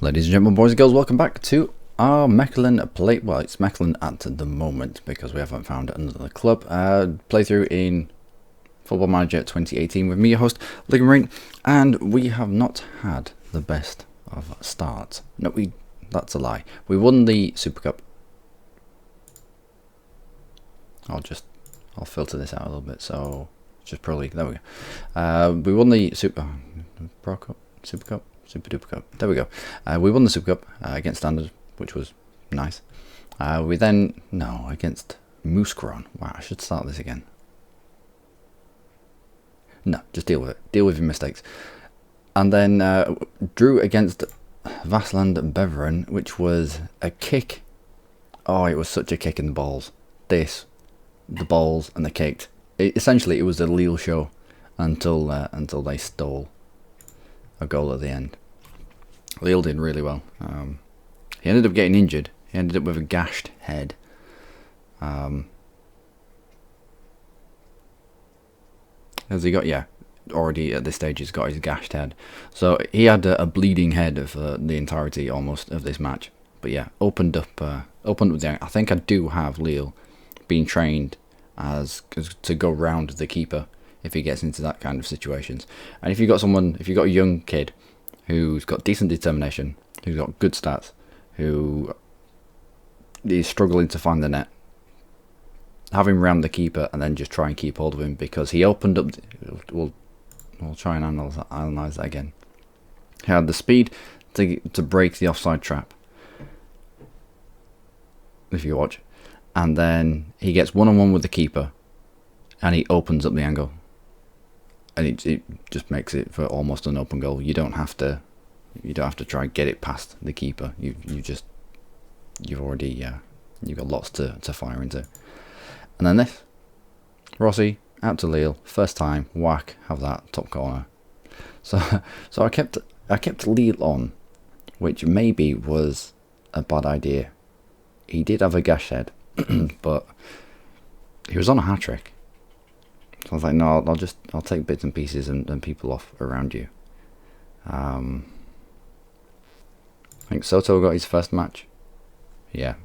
Ladies and gentlemen, boys and girls, welcome back to our Mechelen play. Well, it's Mechelen at the moment because we haven't found another club. Playthrough in Football Manager 2018 with me, your host, Luckymarine, and we have not had the best of starts. No, that's a lie. We won the Super Cup. I'll filter this out a little bit, so just probably, there we go. We won the Super Cup. Super Duper Cup. There we go. We won the Super Cup against Standard, which was nice. We then, no, against Mechelen. Wow, I should start this again. No, just deal with it. Deal with your mistakes. And then drew against Vassland Beveren, which was a kick. Oh, it was such a kick in the balls. The balls, and the kicked. Essentially, it was a Lille show until they stole a goal at the end. Lille did really well. He ended up getting injured. He ended up with a gashed head. Has he got? Yeah, already at this stage he's got his gashed head. So he had a bleeding head for the entirety almost of this match. But yeah, opened up the. I think I do have Lille being trained as to go round the keeper if he gets into that kind of situations. And if you've got a young kid who's got decent determination, who's got good stats, who is struggling to find the net, have him round the keeper and then just try and keep hold of him, because he opened up. We'll try and analyse that again. He had the speed to break the offside trap, if you watch, and then he gets one-on-one with the keeper and he opens up the angle. And it just makes it for almost an open goal. You don't have to try and get it past the keeper. You've got lots to fire into. And then this, Rossi out to Lille, first time, whack, have that top corner. So I kept Lille on, which maybe was a bad idea. He did have a gash head, but he was on a hat trick. So I was like, no, I'll take bits and pieces and people off around you. I think Soto got his first match. Yeah,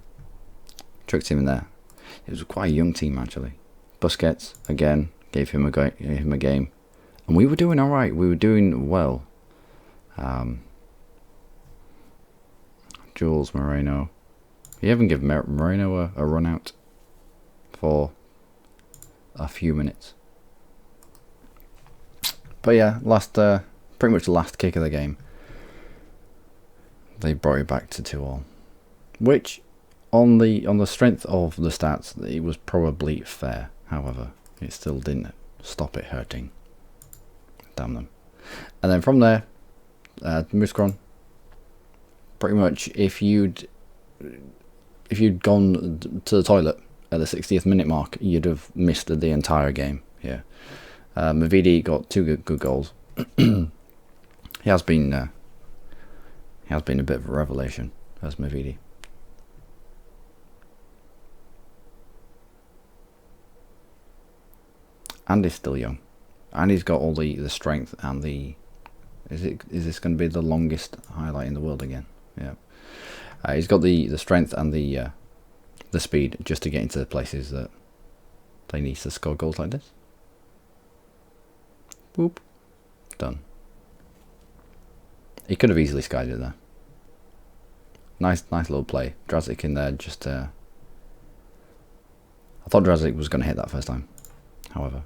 tricked him in there. It was quite a young team actually. Busquets again gave him a game, and we were doing all right. We were doing well. Jules Moreno. You haven't given Moreno a run out for a few minutes. But yeah, pretty much the last kick of the game, they brought it back to 2-2, which on the strength of the stats, it was probably fair. However, it still didn't stop it hurting. Damn them. And then from there, Mechelen, pretty much if you'd gone to the toilet at the 60th minute mark, you'd have missed the entire game. Yeah. Mavidi got two good goals. He has been a bit of a revelation, as Mavidi. And he's still young, and he's got all the strength and the. Is this going to be the longest highlight in the world again? Yeah. He's got the strength and the speed just to get into the places that they need to score goals like this. Boop. Done. He could have easily skied it there. Nice little play. Drazic in there just I thought Drazic was going to hit that first time. However,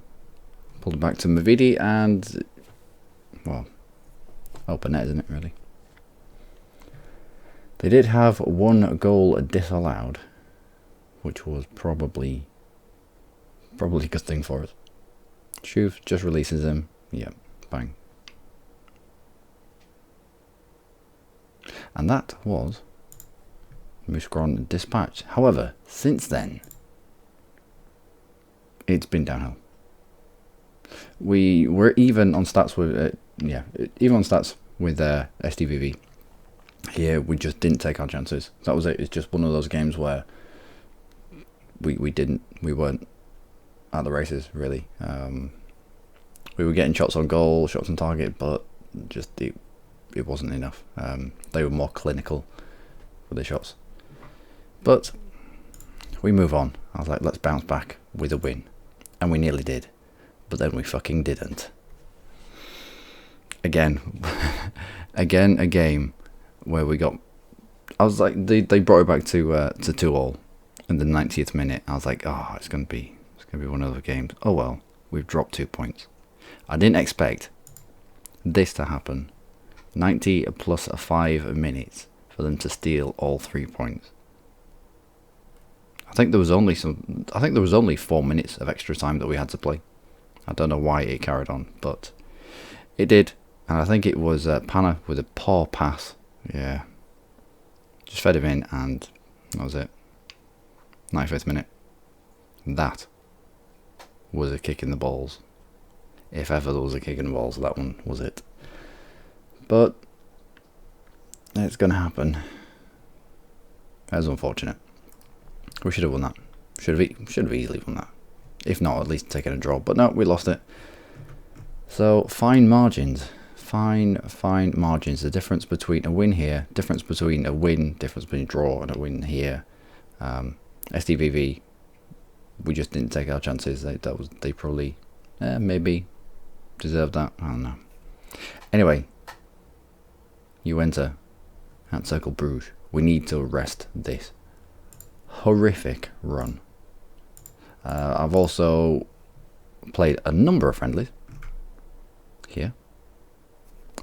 pulled it back to Mavidi and, well, open net, isn't it, really? They did have one goal disallowed, which was probably a good thing for us. Shuv just releases him. Yep, bang. And that was Mechelen dispatched. However, since then, it's been downhill. We were even on stats with SDVV. Here we just didn't take our chances. That was it. It's just one of those games where we weren't at the races really. We were getting shots on goal, shots on target, but just it wasn't enough. They were more clinical with the shots. But we move on. I was like, let's bounce back with a win. And we nearly did. But then we fucking didn't. Again. Again, a game where we got... I was like, they brought it back to 2-2 in the 90th minute. I was like, oh, it's gonna be one of those games. Oh well, we've dropped 2 points. I didn't expect this to happen. 90 plus 5 minutes for them to steal all 3 points. I think there was only 4 minutes of extra time that we had to play. I don't know why it carried on, but it did. And I think it was Panna with a poor pass. Yeah. Just fed him in, and that was it. 95th minute. That was a kick in the balls. If ever there was a kick in the balls, that one was it. But it's going to happen. That's unfortunate. We should have won that. Should have easily won that. If not, at least taken a draw. But no, we lost it. So, fine margins. Fine margins. The difference between a win here, difference between a win, difference between a draw and a win here. SDVV, we just didn't take our chances. They probably maybe deserved that. I don't know. Anyway, you enter at Circle Bruges. We need to arrest this horrific run. I've also played a number of friendlies here.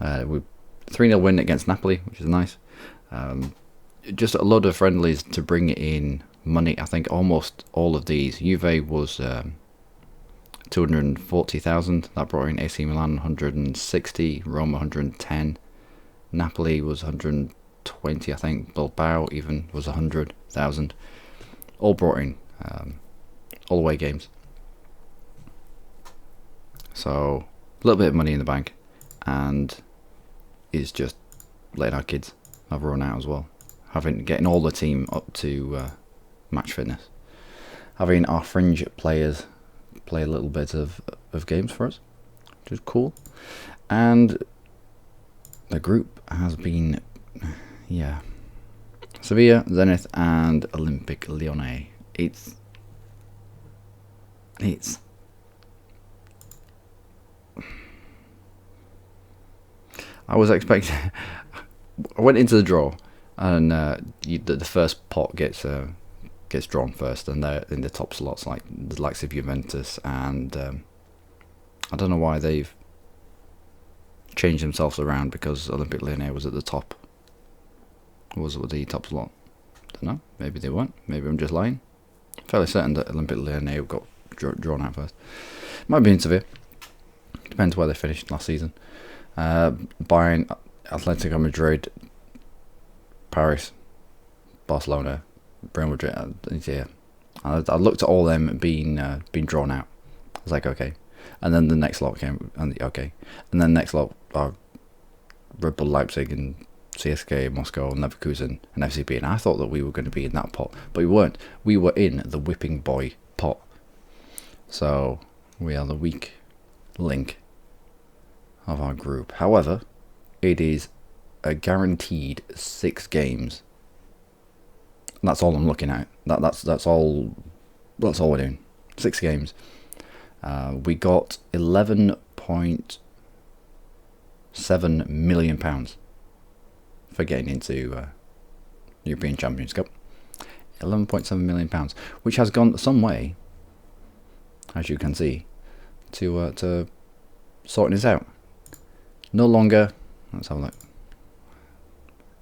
We 3-0 win against Napoli, which is nice. Just a load of friendlies to bring in money. I think almost all of these. Juve was 240,000. That brought in AC Milan 160, Roma 110. Napoli was 120, I think. Bilbao even was 100,000. All brought in all away games. So a little bit of money in the bank, and it's just letting our kids have a run out as well. Getting all the team up to match fitness. Having our fringe players play a little bit of games for us, which is cool. And the group has been, Sevilla, Zenit, and Olympique Lyonnais. It's I was expecting. I went into the draw, and the first pot gets drawn first, and they're in the top slots, like the likes of Juventus, and I don't know why they've changed themselves around, because Olympique Lyonnais was at the top. Was the top slot? Don't know. Maybe they weren't. Maybe I'm just lying. Fairly certain that Olympique Lyonnais got drawn out first. Might be in Sevilla. Depends where they finished last season. Bayern, Atletico Madrid, Paris, Barcelona, Real Madrid. I looked at all them being drawn out. I was like, okay. And then the next lot came, and okay. And then the next lot are Red Bull Leipzig and CSKA Moscow, Leverkusen, and FCB. And I thought that we were going to be in that pot, but we weren't. We were in the whipping boy pot. So we are the weak link of our group. However, it is a guaranteed 6 games. That's all I'm looking at. That's all we're doing. 6 games. We got £11.7 million for getting into European Champions Cup. £11.7 million, which has gone some way, as you can see, to sorting this out. No longer, let's have a look.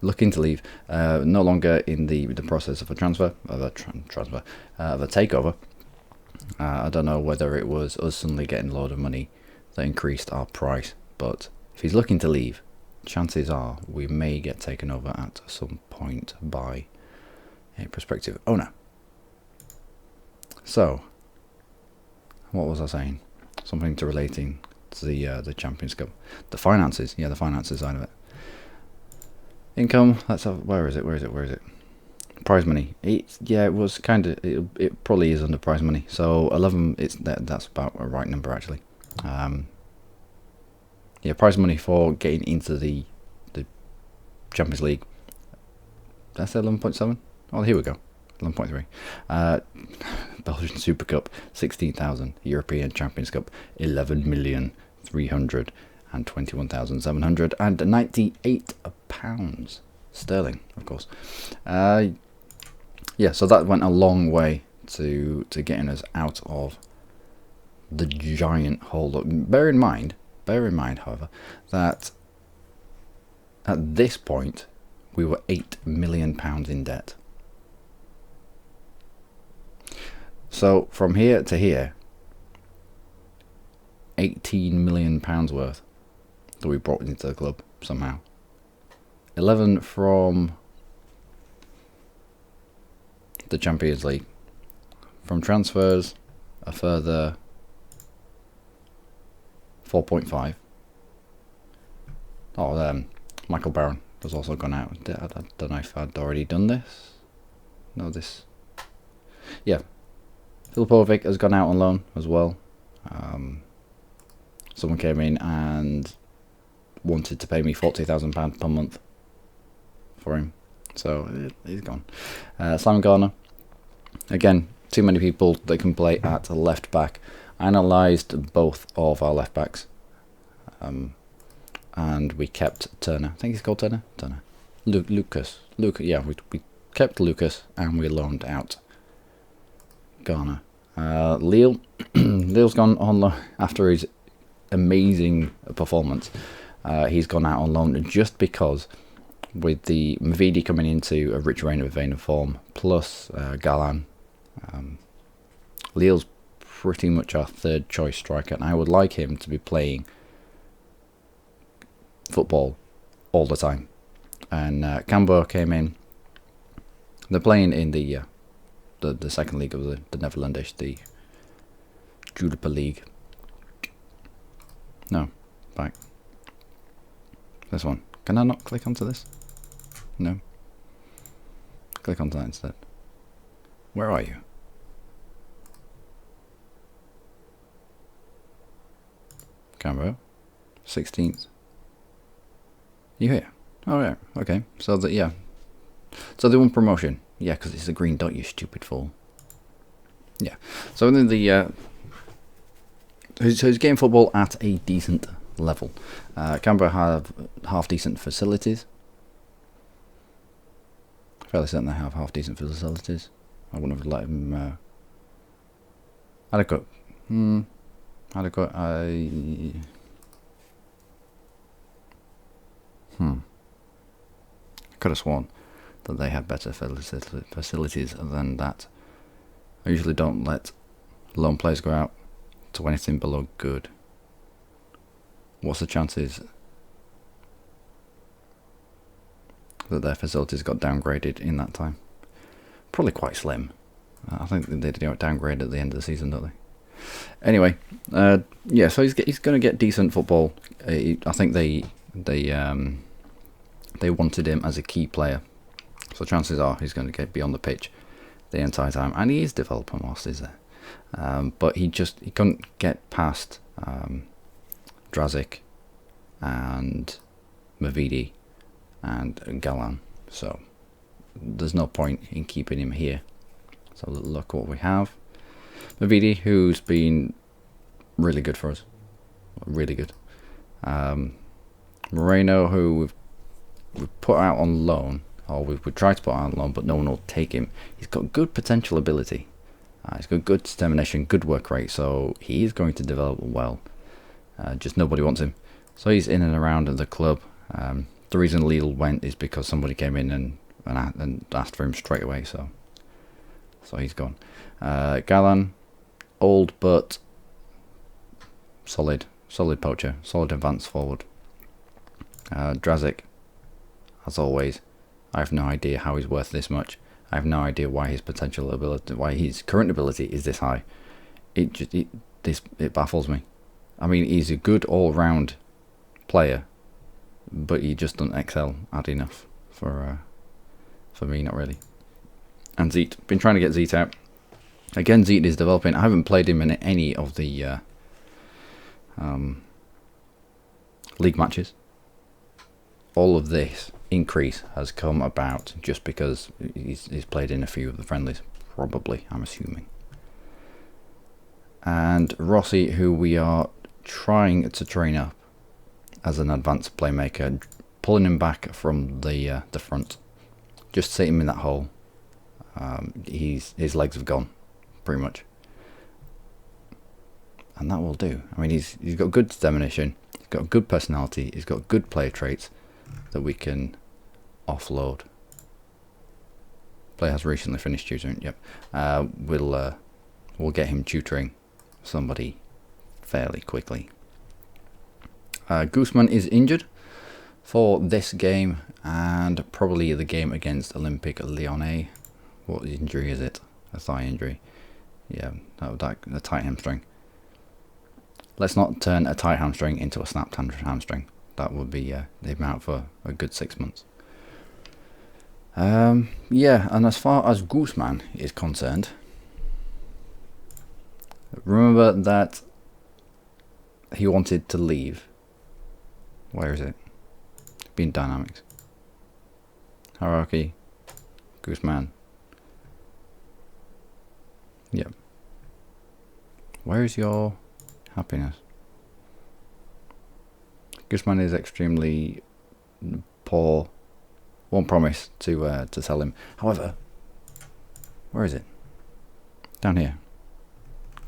Looking to leave. No longer in the process of a transfer, of a takeover. I don't know whether it was us suddenly getting a load of money that increased our price, but if he's looking to leave, chances are we may get taken over at some point by a prospective owner. So, what was I saying? Something to relating to the Champions Cup. The finances, the finances side of it. Income, let's have, where is it? Prize money. It was kind of, it probably is under prize money. So 11, that's about a right number actually. Prize money for getting into the Champions League. Did I say 11.7? Oh, here we go. 11.3. Belgian Super Cup, 16,000. European Champions Cup, 11,321,798 pounds sterling, of course. Yeah, so that went a long way to getting us out of the giant hole. Bear in mind, however, that at this point we were £8 million in debt. So from here to here, £18 million worth that we brought into the club somehow. 11 from the Champions League. From transfers, a further 4.5. Oh, Michael Barron has also gone out. I don't know if I'd already done this. No, this. Yeah. Filipovic has gone out on loan as well. Someone came in and wanted to pay me £40,000 per month for him. So he's gone. Simon Garner. Again, too many people that can play at left back. I analysed both of our left backs. And we kept Turner. I think he's called Turner. Lucas. Yeah, we kept Lucas and we loaned out Garner. Lille. Lille's gone on loan after his amazing performance. He's gone out on loan just because with the Mavidi coming into a rich vein of form, plus Galan, Lille's pretty much our third choice striker, and I would like him to be playing football all the time. And Cambo came in. They're playing in the second league of the Netherlandish, the Jupiler League. No, back. This one. Can I not click onto this? No. Click onto that instead. Where are you? Cambo. 16th. You here? Oh yeah. Okay. So that yeah. So they won promotion. Yeah, because it's a green dot, you stupid fool. Yeah. So then so he's getting football at a decent level. Canberra have half decent facilities. Fairly certain they have half decent facilities. I wouldn't have let him. Adequate. Adequate. Could have sworn that they had better facilities than that. I usually don't let loan players go out to anything below good. What's the chances that their facilities got downgraded in that time? Probably quite slim. I think they downgrade at the end of the season, don't they? Anyway, yeah. So he's going to get decent football. I think they wanted him as a key player, so chances are he's going to be on the pitch the entire time, and he is developing whilst he's there. But he couldn't get past Drazic and Mavidi and Galan, so there's no point in keeping him here. So look what we have. Mavidi, who's been really good for us, really good. Moreno, who we've put out on loan, or we've tried to put out on loan, but no one will take him. He's got good potential ability. He's got good determination, good work rate, so he is going to develop well. Just nobody wants him. So he's in and around the club. The reason Lille went is because somebody came in and asked for him straight away, so he's gone. Galan, old but solid poacher, solid advance forward. Drazic, as always, I have no idea how he's worth this much. I have no idea why his potential ability, why his current ability is this high. It baffles me. I mean, he's a good all-round player, but he just doesn't excel at enough for me, not really. And Zeet, been trying to get Zeet out. Again, Zeet is developing. I haven't played him in any of the league matches. All of this increase has come about just because he's played in a few of the friendlies, probably, I'm assuming. And Rossi, who we are trying to train up as an advanced playmaker, pulling him back from the front, just sit him in that hole. His legs have gone, pretty much, and that will do. I mean, he's got good determination, he's got good personality, he's got good player traits that we can offload. Player has recently finished tutoring. Yep. We'll get him tutoring somebody fairly quickly. Guzman is injured for this game and probably the game against Olympique Lyonnais. What injury is it? A thigh injury. Yeah, a tight hamstring. Let's not turn a tight hamstring into a snapped hamstring. That would be they've been out for a good 6 months. Yeah, and as far as Guzman is concerned, remember that he wanted to leave. Where is it? Being dynamics. Hierarchy. Guzman. Yep. Where is your happiness? Guzman is extremely poor. One promise to tell him. However, where is it? Down here.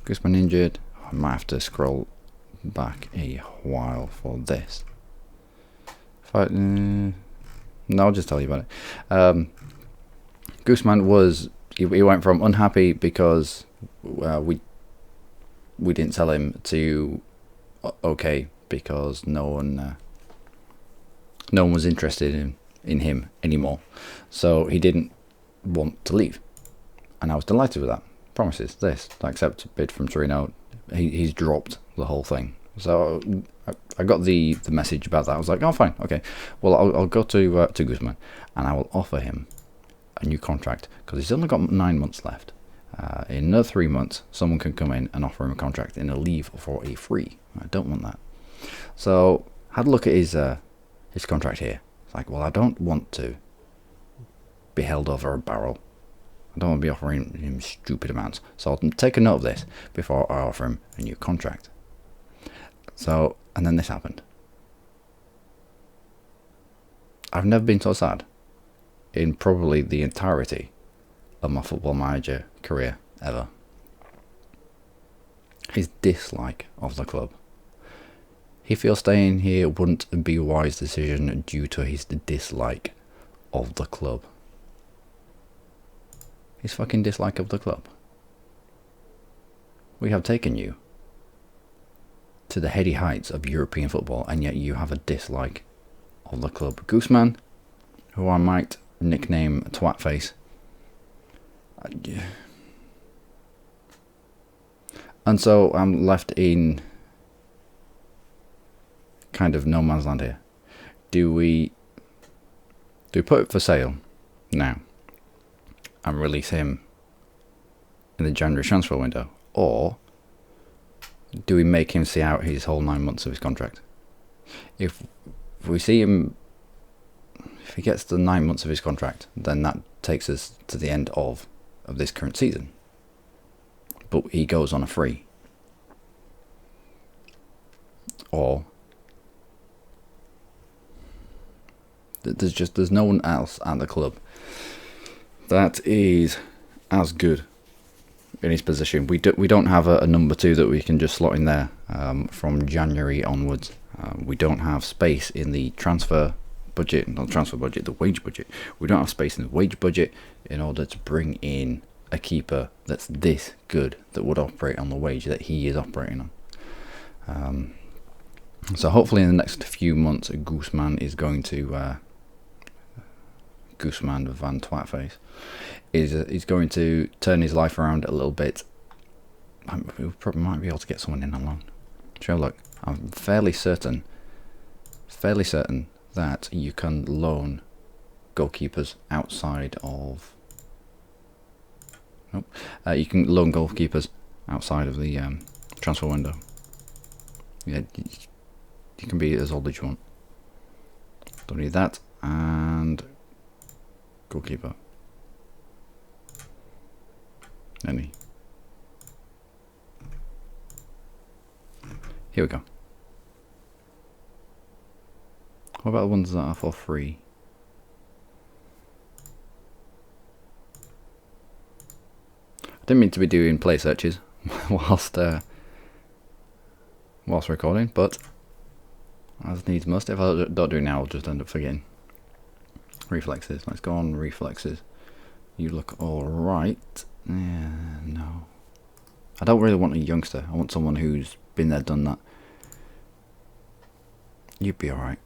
Guzman injured. I might have to scroll back a while for this. No, I'll just tell you about it. Guzman was he went from unhappy because we didn't sell him to okay because no one was interested in him anymore, so he didn't want to leave, and I was delighted with that. Promises this, I accept a bid from Torino. He's dropped the whole thing, so I got the message about that. I was like, oh fine, okay, well I'll go to Guzman and I will offer him a new contract because he's only got 9 months left. In another 3 months, someone can come in and offer him a contract and he'll leave for a free. I don't want that. So I had a look at his contract here. It's like, well, I don't want to be held over a barrel. I don't want to be offering him stupid amounts. So I'll take a note of this before I offer him a new contract. So, and then this happened. I've never been so sad in probably the entirety of my Football Manager career ever. His dislike of the club. He feels staying here wouldn't be a wise decision due to his dislike of the club. His fucking dislike of the club. We have taken you to the heady heights of European football, and yet you have a dislike of the club. Guzman, who I might nickname Twatface. And so I'm left in kind of no man's land here. Do we put it for sale now and release him in the January transfer window, or do we make him see out his whole 9 months of his contract? If we see him, if he gets the 9 months of his contract, then that takes us to the end of this current season. But he goes on a free. Or there's no one else at the club that is as good in his position. We don't have a number 2 that we can just slot in there from January onwards. We don't have space in the transfer budget, not the transfer budget, the wage budget. We don't have space in the wage budget in order to bring in a keeper that's this good, that would operate on the wage that he is operating on. So hopefully in the next few months, Guzman is going to Guzman Van Twatface is going to turn his life around a little bit. We probably might be able to get someone in on loan. Sure, look, I'm fairly certain that you can loan goalkeepers outside of. Nope. You can loan goalkeepers outside of the transfer window. Yeah, you can be as old as you want. Don't need that. And goalkeeper. Any. Here we go. What about the ones that are for free? I didn't mean to be doing play searches whilst recording, but as needs must. If I don't do it now, I'll just end up forgetting. Reflexes. Let's go on reflexes. You look alright. Yeah, no. I don't really want a youngster. I want someone who's been there, done that. You'd be alright.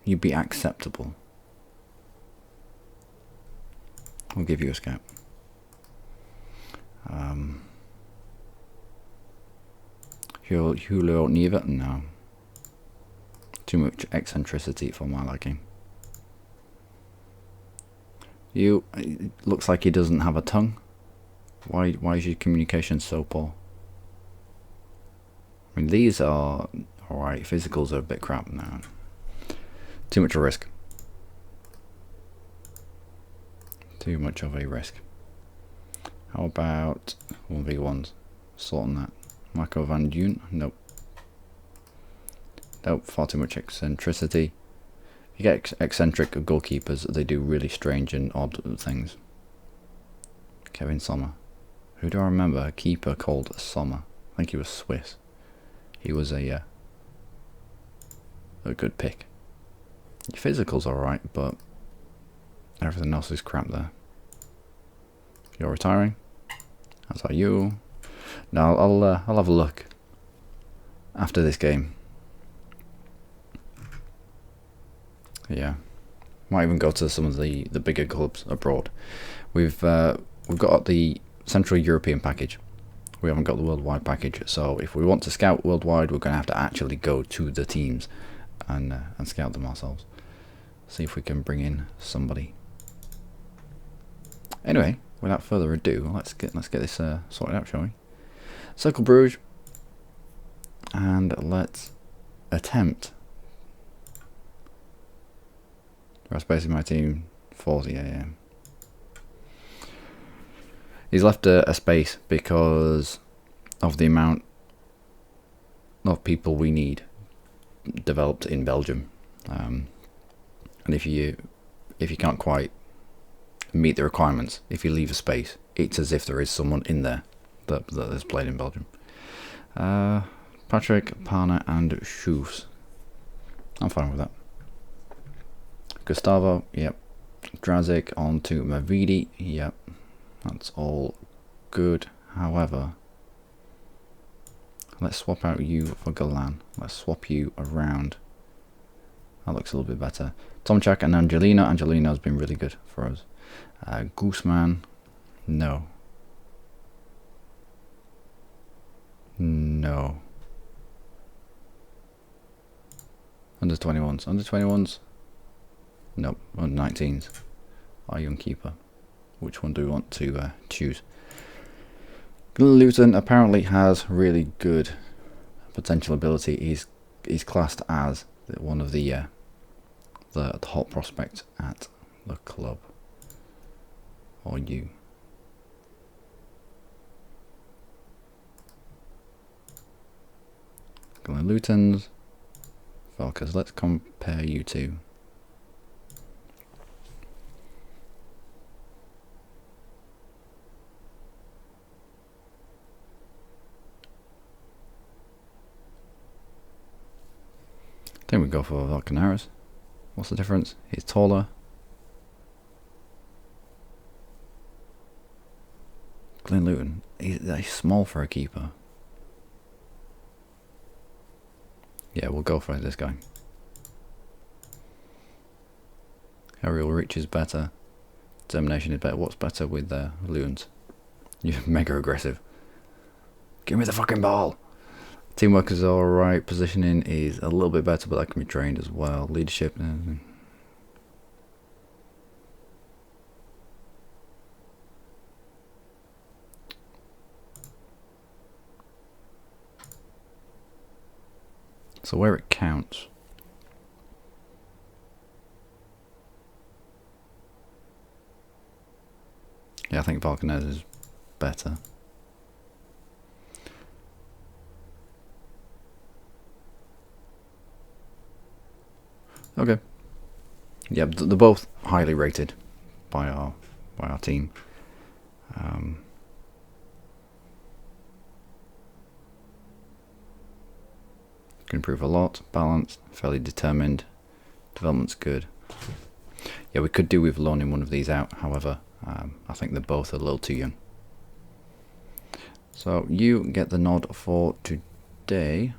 You'd be acceptable. I'll give you a scout. Julio Neva? No. Too much eccentricity for my liking. It looks like he doesn't have a tongue. Why is your communication so poor? I mean, these are alright. Physicals are a bit crap now. Too much of a risk. Too much of a risk. How about 1v1s? Sorting that. Marco van Duyn? Nope. Nope, far too much eccentricity. You get eccentric goalkeepers, they do really strange and odd things. Kevin Sommer. Who do I remember? A keeper called Sommer. I think he was Swiss. He was a good pick. Your physical's alright, but everything else is crap there. You're retiring. As are you. Now I'll have a look after this game. Yeah, might even go to some of the bigger clubs abroad. We've got the Central European package. We haven't got the worldwide package. So if we want to scout worldwide, we're going to have to actually go to the teams and scout them ourselves. See if we can bring in somebody. Anyway, without further ado, let's get this sorted out, shall we? Circle Bruges, and let's attempt. That's basically my team. 40 AM. He's left a space because of the amount of people we need developed in Belgium, and if you can't quite meet the requirements, if you leave a space, it's as if there is someone in there that has played in Belgium. Patrick, Parner, and Schoofs. I'm fine with that. Gustavo, yep. Drazic on to Mavidi, yep. That's all good. However, let's swap out you for Galan. Let's swap you around. That looks a little bit better. Tomchak and Angelino. Angelino's been really good for us. Gooseman, no. No. Under 21s. Under 21s? Nope. Under 19s. Our young keeper. Which one do we want to choose? Luton apparently has really good potential ability. He's classed as one of the hot prospects at the club. Or you. Luton's. Falcons. Let's compare you two. I think we go for Valcanaris. What's the difference? He's taller. Glenn Luton. He's small for a keeper. Yeah, we'll go for this guy. Aerial reach is better. Determination is better. What's better with Luton's? You're mega aggressive. Give me the fucking ball. Teamwork is alright. Positioning is a little bit better, but that can be trained as well. Leadership. So where it counts. Yeah, I think Falcones is better. Okay. Yeah, they're both highly rated by our team. Can improve a lot. Balanced, fairly determined. Development's good. Yeah, we could do with loaning one of these out. However, I think they're both a little too young. So you get the nod for today.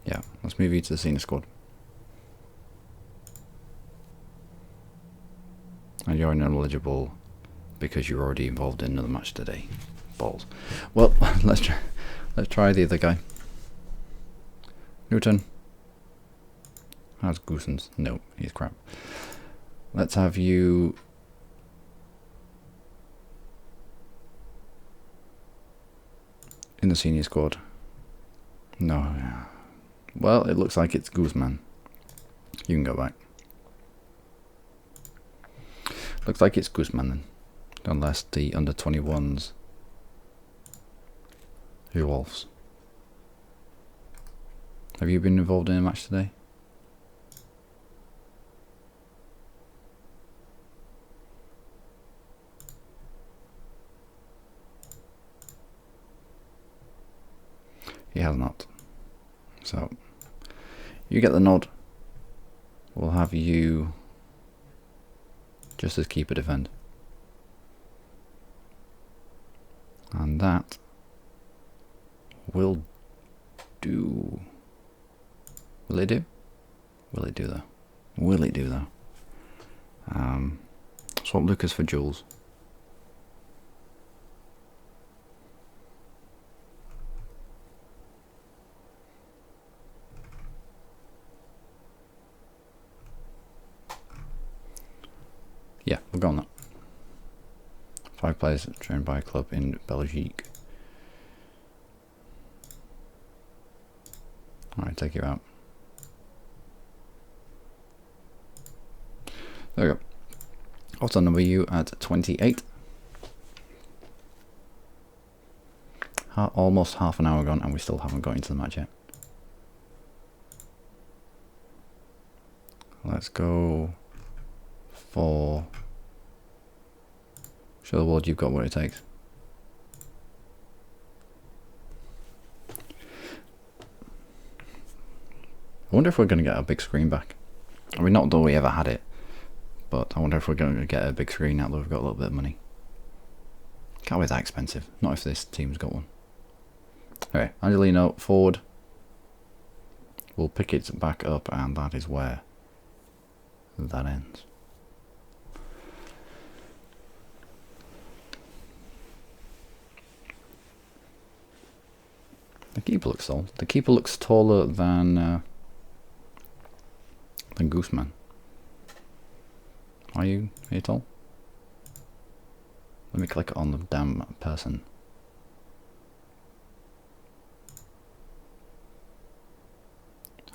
Yeah, let's move you to the senior squad. And you're ineligible because you're already involved in another match today. Balls. Well, let's try the other guy. Newton. How's Goosens? No, he's crap. Let's have you. In the senior squad. No. Well, it looks like it's Guzman. You can go back. Looks like it's Guzman then. Unless the under 21s. Who Wolves? Have you been involved in a match today? He has not. So, you get the nod. We'll have you just as keeper defend. And that will do. Will it do? Will it do though? Will it do though? Swap Lucas for Jules. Yeah, we'll go on that. 5 players trained by a club in Belgique. Alright, take you out. There we go. Also number you at 28. Almost half an hour gone and we still haven't got into the match yet. Let's go for... Show the world you've got what it takes. I wonder if we're going to get a big screen back. I mean, not that we ever had it, but I wonder if we're going to get a big screen now that we've got a little bit of money. Can't be that expensive. Not if this team's got one. Anyway, Angelino forward. We'll pick it back up and that is where that ends. The keeper looks tall. The keeper looks taller than Guzman. Are you tall? Let me click on the damn person.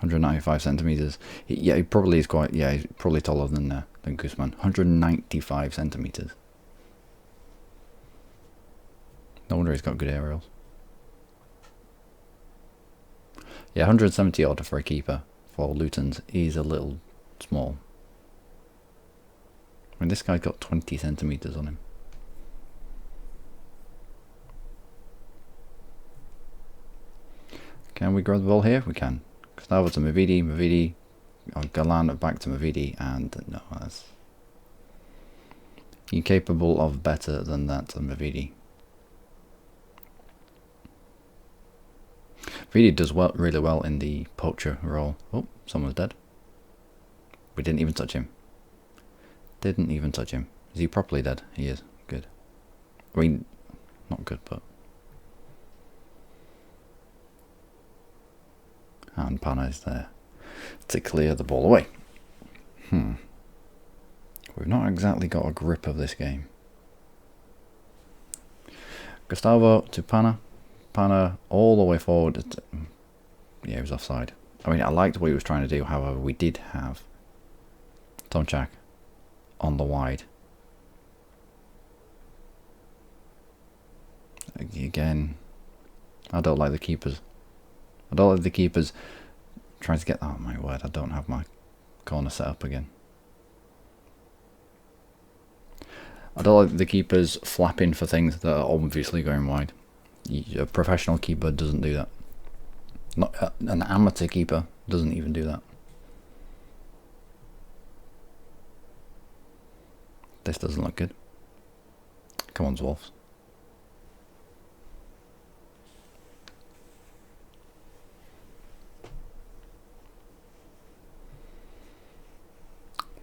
$195 centimeters. Yeah, he probably is quite. Yeah, he's probably taller than Guzman. 195 centimeters. No wonder he's got good aerials. Yeah, 170 odd for a keeper for Luton's is a little small. I mean, this guy's got 20 centimeters on him. Can we grab the ball here? We can. Gustavo to Mavidi, Mavidi, Galan back to Mavidi, and no, that's incapable of better than that Mavidi. Mavidi does really well in the poacher role. Oh, someone's dead. We didn't even touch him. Didn't even touch him. Is he properly dead? He is. Good. I mean, not good, but... And Pana is there to clear the ball away. We've not exactly got a grip of this game. Gustavo to Pana. Pana all the way forward. Yeah, he was offside. I mean, I liked what he was trying to do. However, we did have Tomchak on the wide. Again, I don't like the keepers. I don't like the keepers trying to get... Oh my word, I don't have my corner set up again. I don't like the keepers flapping for things that are obviously going wide. A professional keeper doesn't do that. Not an amateur keeper doesn't even do that. This doesn't look good. Come on, Wolves.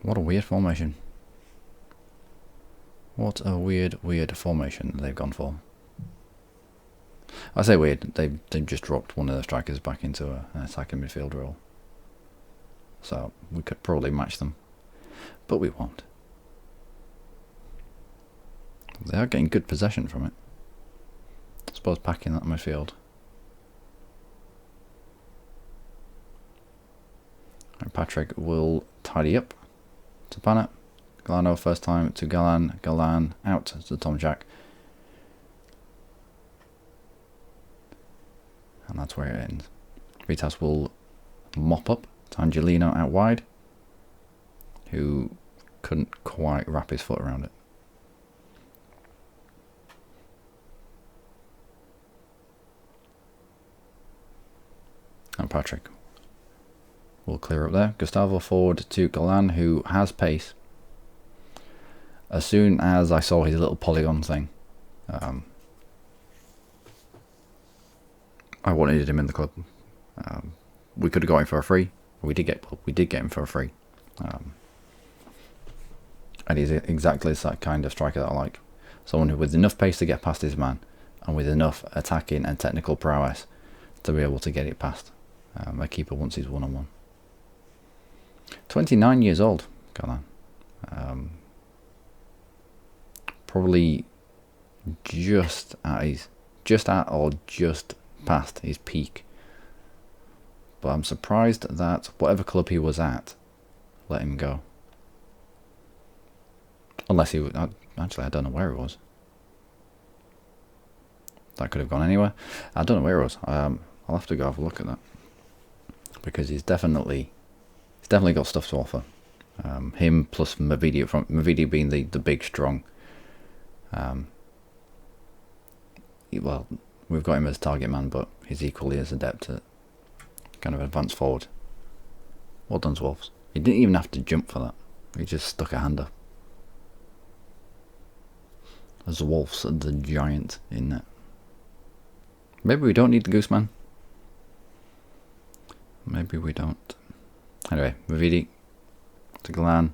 What a weird formation. What a weird formation they've gone for. I say weird, they've just dropped one of the strikers back into an attacking midfield role. So we could probably match them, but we won't. They are getting good possession from it. I suppose packing that midfield. And Patrick will tidy up to Pana. Galano first time to Galan. Galan out to Tomchak. And that's where it ends. Vitas will mop up to Angelino out wide, who couldn't quite wrap his foot around it. And Patrick will clear up there. Gustavo forward to Galan, who has pace. As soon as I saw his little polygon thing, I wanted him in the club. We could have got him for a free. We did get him for a free. And he's exactly that kind of striker that I like. Someone who with enough pace to get past his man, and with enough attacking and technical prowess to be able to get it past a keeper once he's one-on-one. 29 years old, Galan. Probably just at or just past his peak. But I'm surprised that whatever club he was at let him go. Unless he was... Actually, I don't know where he was. That could have gone anywhere. I don't know where he was. I'll have to go have a look at that. Because he's definitely got stuff to offer. Him plus Mavidi, from Mavidi being the big, strong... well, we've got him as target man, but he's equally as adept at kind of advanced forward. Well done, Wolves. He didn't even have to jump for that. He just stuck a hand up. As Wolves, the giant in net. Maybe we don't need the Gooseman. Maybe we don't. Anyway, Mavidi to Galan.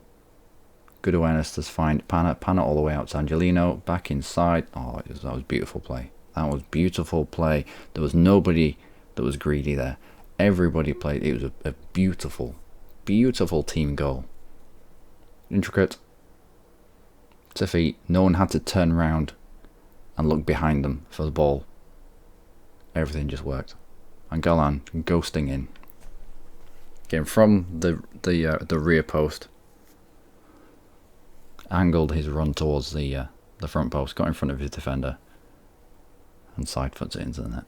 Good awareness to find Pana. Pana all the way out to Angelino. Back inside. Oh, that was beautiful play. That was beautiful play. There was nobody that was greedy there. Everybody played. It was a beautiful, beautiful team goal. Intricate. To feet. No one had to turn around and look behind them for the ball. Everything just worked. And Galan ghosting in. Getting from the rear post. Angled his run towards the front post. Got in front of his defender. And side foots it into the net.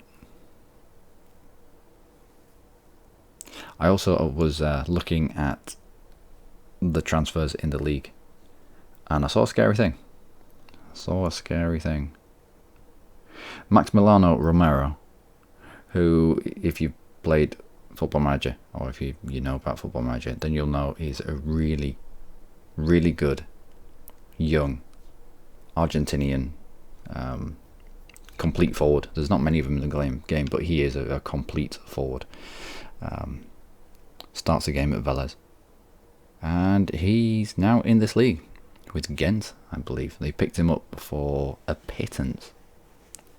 I also was looking at the transfers in the league. And I saw a scary thing. Max Milano Romero, who, if you played Football Manager, or if you know about Football Manager, then you'll know he's a really, really good, young, Argentinian, complete forward. There's not many of them in the game, but he is a complete forward. Starts the game at Vélez. And he's now in this league. With Ghent, I believe. They picked him up for a pittance.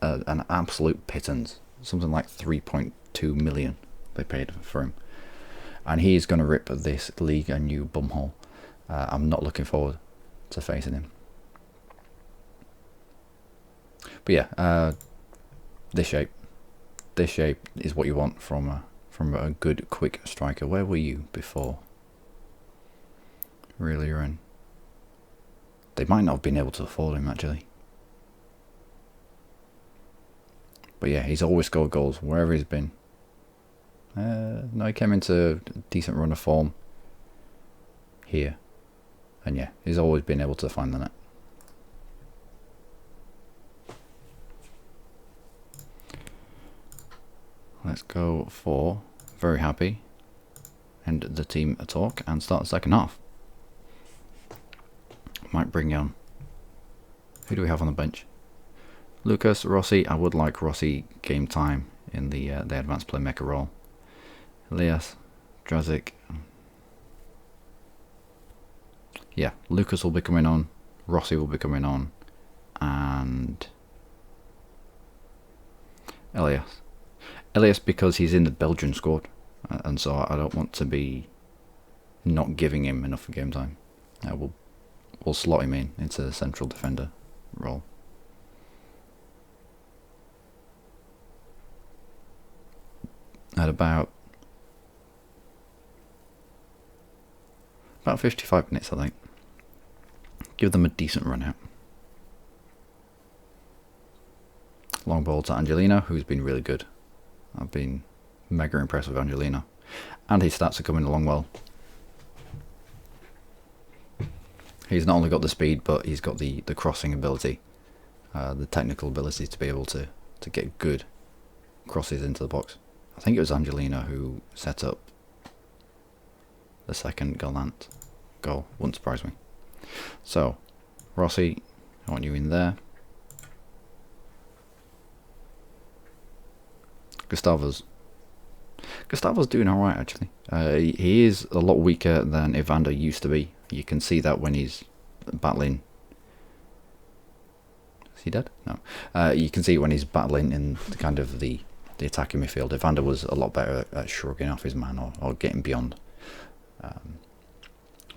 An absolute pittance. Something like 3.2 million they paid for him. And he's going to rip this league a new bumhole. I'm not looking forward to facing him. But yeah, this shape is what you want from from a good quick striker. Where were you before? Really, you're in. They might not have been able to afford him actually. But yeah, he's always scored goals wherever he's been. No, he came into a decent run of form here. And yeah, he's always been able to find the net. Let's go for very happy. End the team talk and start the second half. Might bring on. Who do we have on the bench? Lucas, Rossi. I would like Rossi game time in the advanced playmaker role. Elias, Drazic. Yeah, Lucas will be coming on. Rossi will be coming on. And Elias. Elias because he's in the Belgian squad. And so I don't want to be not giving him enough game time. We'll slot him into the central defender role. At about 55 minutes, I think. Give them a decent run out. Long ball to Angelino, who's been really good. I've been mega impressed with Angelino. And his stats are coming along well. He's not only got the speed, but he's got the crossing ability. The technical ability to be able to get good crosses into the box. I think it was Angelino who set up the second Gallant goal. Wouldn't surprise me. So, Rossi, I want you in there. Gustavo's doing alright actually. He is a lot weaker than Evander used to be. You can see that when he's battling. Is he dead? No. You can see when he's battling in kind of the attacking midfield. Evander was a lot better at shrugging off his man or getting beyond.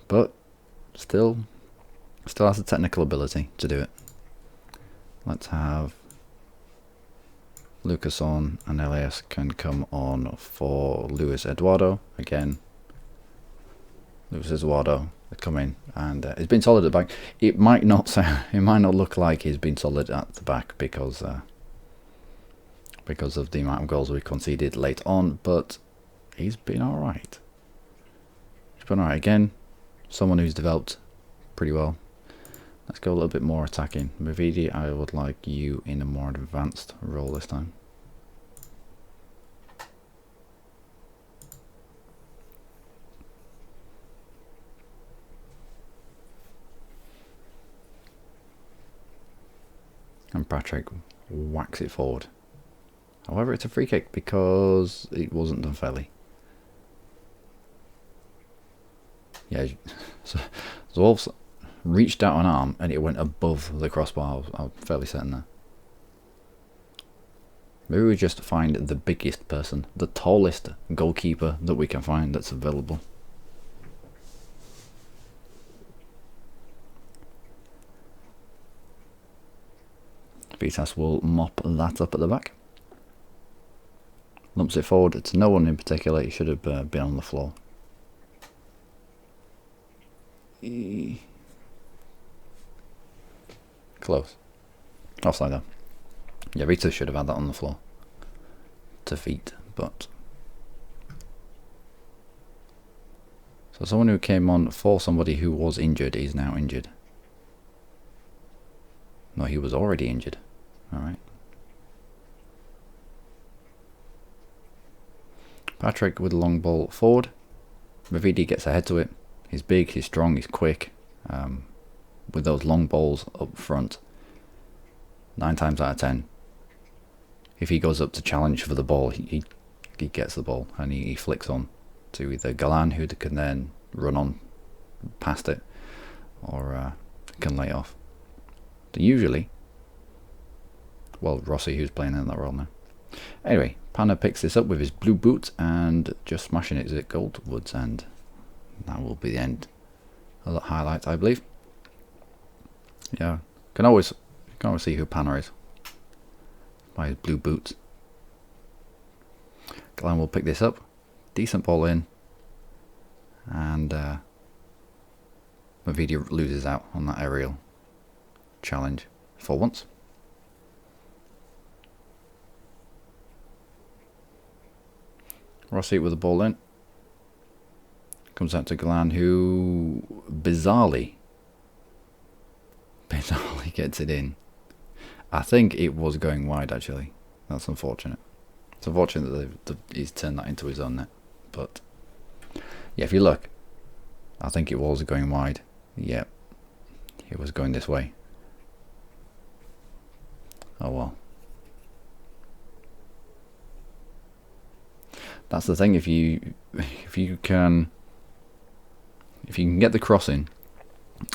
But still has the technical ability to do it. Let's have Lucas on, and Elias can come on for Luis Eduardo again. Luis Eduardo come in, and he's been solid at the back. It might not look like he's been solid at the back because of the amount of goals we conceded late on, but he's been all right. He's been all right again. Someone who's developed pretty well. Let's go a little bit more attacking. Mavidi, I would like you in a more advanced role this time. And Patrick whacks it forward. However, it's a free kick because it wasn't done fairly. Yeah, so Wolves reached out an arm and it went above the crossbar. I'm fairly certain there. Maybe we just find the biggest person, the tallest goalkeeper that we can find that's available. Vitas will mop that up at the back. Lumps it forward to no one in particular. He should have been on the floor. Close. Offside though. Yeah, Vitas should have had that on the floor. To feet, but... So someone who came on for somebody who was injured is now injured. No, he was already injured. Alright. Patrick with a long ball forward. Mavidi gets ahead to it. He's big, he's strong, he's quick. With those long balls up front, 9 times out of 10, if he goes up to challenge for the ball, he gets the ball and he flicks on to either Galan, who can then run on past it, or can lay off. Usually, well, Rossi, who's playing in that role now. Anyway, Panna picks this up with his blue boot and just smashing it at Goldwood's end. That will be the end of the highlight, I believe. Yeah, can always see who Panna is by his blue boots. Glenn will pick this up. decent ball in, and Mavidi loses out on that aerial challenge for once. Rossi with the ball in. Comes out to Galan, who bizarrely gets it in. I think it was going wide, actually. That's unfortunate. It's unfortunate that he's turned that into his own net. But yeah, if you look, I think it was going wide. Yeah, it was going this way. Oh well. That's the thing. If you can get the crossing,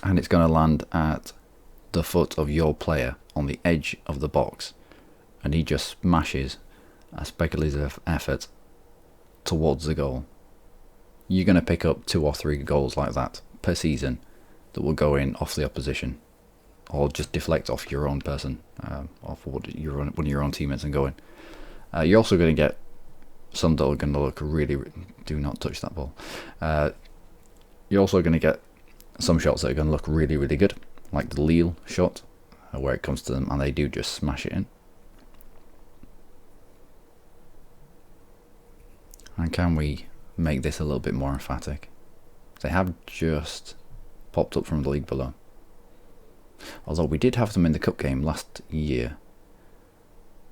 and it's going to land at the foot of your player on the edge of the box, and he just smashes a speculative effort towards the goal, you're going to pick up 2 or 3 goals like that per season that will go in off the opposition, or just deflect off your own person, off one of your own teammates and go in. You're also going to get some that are going to look really... Do not touch that ball. You're also going to get some shots that are going to look really, really good, like the Lille shot, where it comes to them and they do just smash it in. And can we make this a little bit more emphatic? They have just popped up from the league below. Although we did have them in the cup game last year,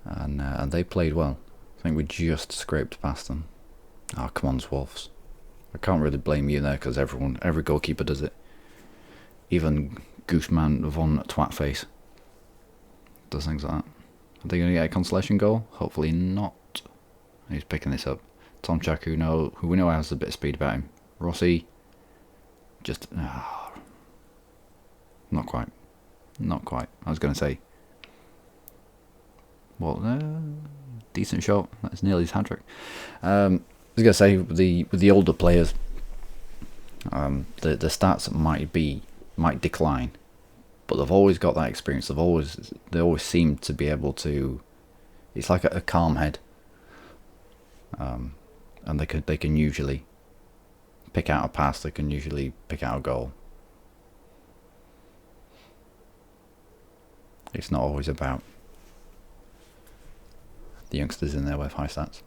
and they played well. I think we just scraped past them. Oh, come on, Wolves. I can't really blame you there, because every goalkeeper does it. Even Gooseman von Twatface does things like that. Are they going to get a consolation goal? Hopefully not. He's picking this up. Tom Chak, who we know has a bit of speed about him. Rossi, just not quite. Not quite. I was going to say, well, decent shot. That's nearly his hat-trick. I was going to say, with the older players, the stats might decline, but they've always got that experience. They always seem to be able to. It's like a calm head, and they can usually pick out a pass. They can usually pick out a goal. It's not always about the youngsters in there with high stats.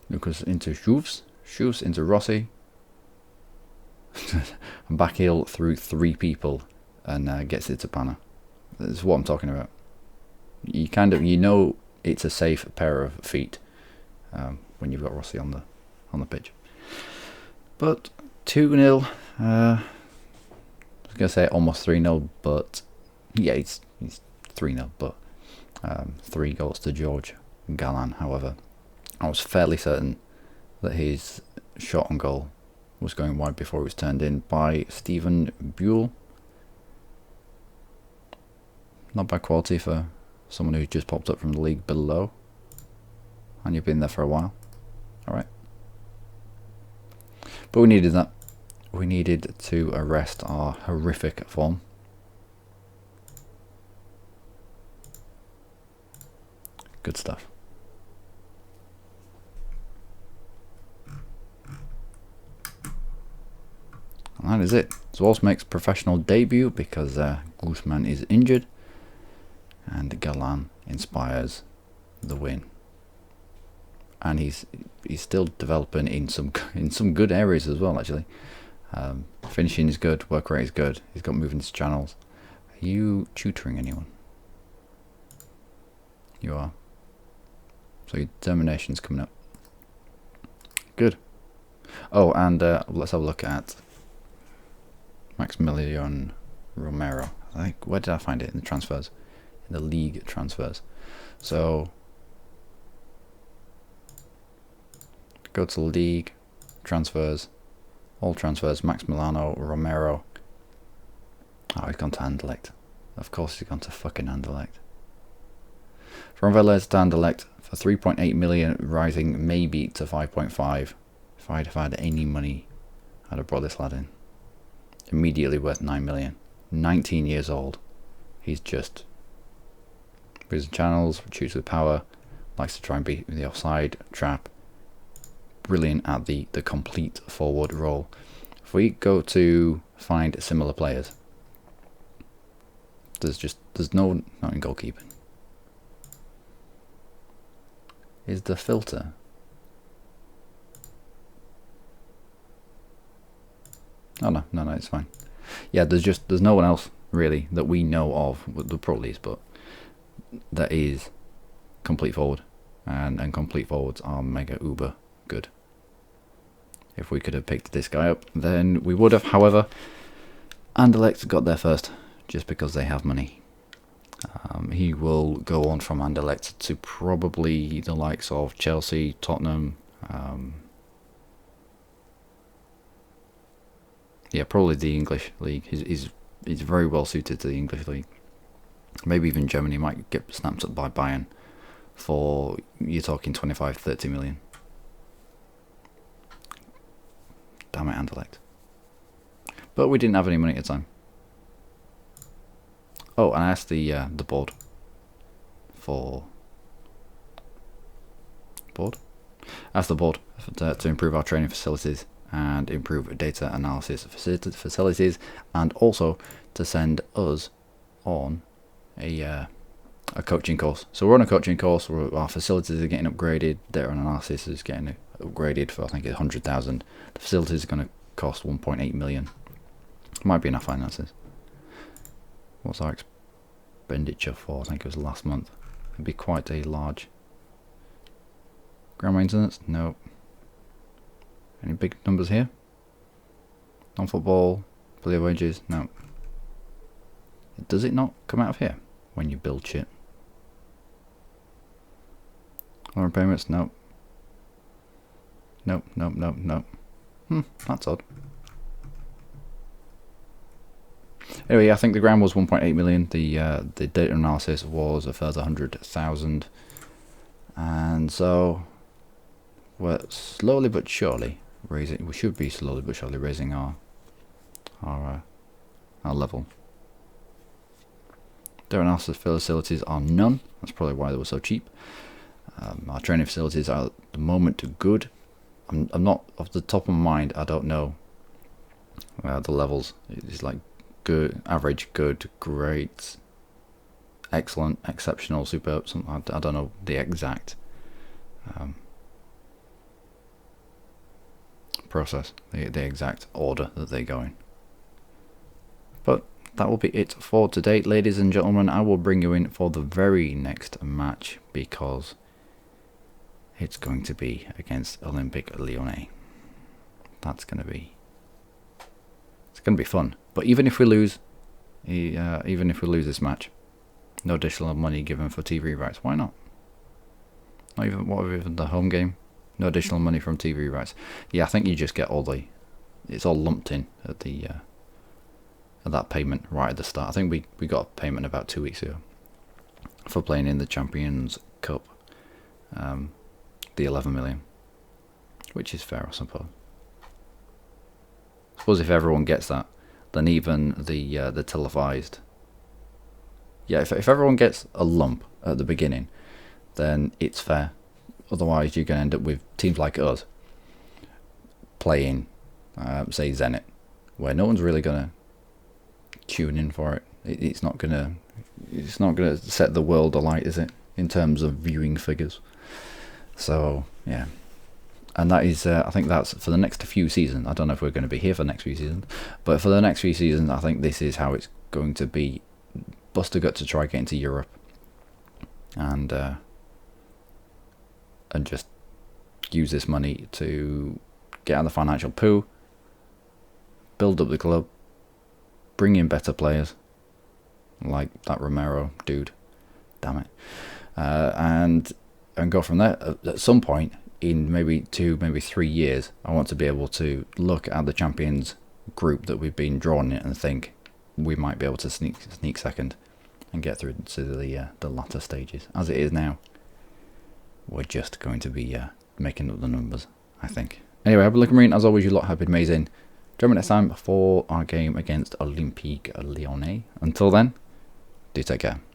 Lucas into Schufs into Rossi. Back heel through 3 people and gets it to Panna. That's what I'm talking about. You know it's a safe pair of feet when you've got Rossi on the pitch. But 2-0. I was gonna say almost 3-0, but yeah, he's 3-0. But 3 goals to George Galan. However, I was fairly certain that his shot on goal was going wide before it was turned in by Stephen Buell. Not bad quality for someone who just popped up from the league below, and you've been there for a while. Alright. But we needed that. We needed to arrest our horrific form. Good stuff. And that is it. Zwolf makes professional debut because Guzman is injured, and Galan inspires the win. And he's still developing in some good areas as well. Actually, finishing is good, work rate is good. He's got moving his channels. Are you tutoring anyone? You are. So your determination's coming up. Good. Oh, and let's have a look at Maximilian Romero. I think, where did I find it in the transfers? In the league transfers. So go to league transfers, all transfers. Maximiliano Romero. Oh, he's gone to Anderlecht. Of course, he's gone to fucking Anderlecht. From Velez to Anderlecht for 3.8 million, rising maybe to 5.5. If I'd have had any money, I'd have brought this lad in. Immediately worth 9 million. 19 years old. He's just reason channels, shoots with power, likes to try and beat the offside trap. Brilliant at the complete forward role. If we go to find similar players, there's no, not in goalkeeping. Is the filter? Oh no, it's fine. Yeah, there's no one else really that we know of. The probably is, but that is complete forward, and complete forwards are mega uber good. If we could have picked this guy up, then we would have. However, Anderlecht got there first, just because they have money. He will go on from Anderlecht to probably the likes of Chelsea, Tottenham. Yeah, probably the English league. He's very well suited to the English league. Maybe even Germany might get snapped up by Bayern for, you're talking 25-30 million. Damn it, Anderlecht. But we didn't have any money at the time. Oh, and I asked the board for asked the board to improve our training facilities and improve data analysis facilities, and also to send us on a coaching course. So we're on a coaching course where our facilities are getting upgraded, data analysis is getting upgraded for I think 100,000. The facilities are going to cost 1.8 million. Might be enough finances. What's our expenditure for? I think it was last month. It'd be quite a large. Ground maintenance? No. Any big numbers here? Non-football, player wages? No. Does it not come out of here when you build shit? Loan payments? Nope. Nope. That's odd. Anyway, I think the ground was 1.8 million. The data analysis was a further 100,000, and so we're slowly but surely raising. We should be slowly but surely raising our level. Data analysis facilities are none. That's probably why they were so cheap. Our training facilities are at the moment good. I'm not off the top of my mind. I don't know the levels. It's like good, average, good, great, excellent, exceptional, superb. I don't know the exact process, the exact order that they go in. But that will be it for today, ladies and gentlemen. I will bring you in for the very next match because it's going to be against Olympique Lyonnais. It's going to be fun. But even if we lose, this match, no additional money given for TV rights. Why not? Not even the home game. No additional money from TV rights. Yeah, I think you just get it's all lumped in at that payment right at the start. I think we got a payment about 2 weeks ago for playing in the Champions Cup. The 11 million, which is fair, I suppose. I suppose if everyone gets that, then even the televised. Yeah, if everyone gets a lump at the beginning, then it's fair. Otherwise, you're going to end up with teams like us playing, say, Zenit, where no one's really going to tune in for it. It's not going to set the world alight, is it, in terms of viewing figures? So yeah, and that is I think that's for the next few seasons. I don't know if we're going to be here for the next few seasons, but for the next few seasons, I think this is how it's going to be. Bust a gut to try get into Europe, and just use this money to get out of the financial poo, build up the club, bring in better players like that Romero dude, damn it, and go from there. At some point in maybe 2, maybe 3 years, I want to be able to look at the Champions group that we've been drawn in and think we might be able to sneak second and get through to the latter stages. As it is now, we're just going to be making up the numbers, I think. Anyway, have a look, Marine. As always, you lot have been amazing. Join me next time for our game against Olympique Lyonnais. Until then, Do take care.